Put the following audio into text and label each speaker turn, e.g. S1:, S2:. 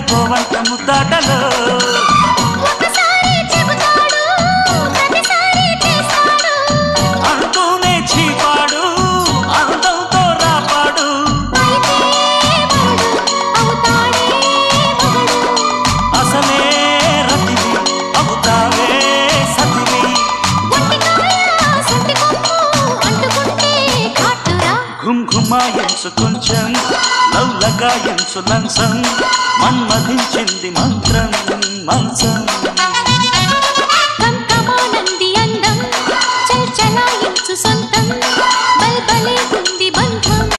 S1: పోవంట ముద్దాటలో అంటూనే చీపాడు అందంతో రాపాడు అసలే రతివి అవుతావే సతివి ఘుమ్ ఘుమాయించు కొంచెం లవ్లగాయించు లంచం మన్మధించింది మంత్రం మంచం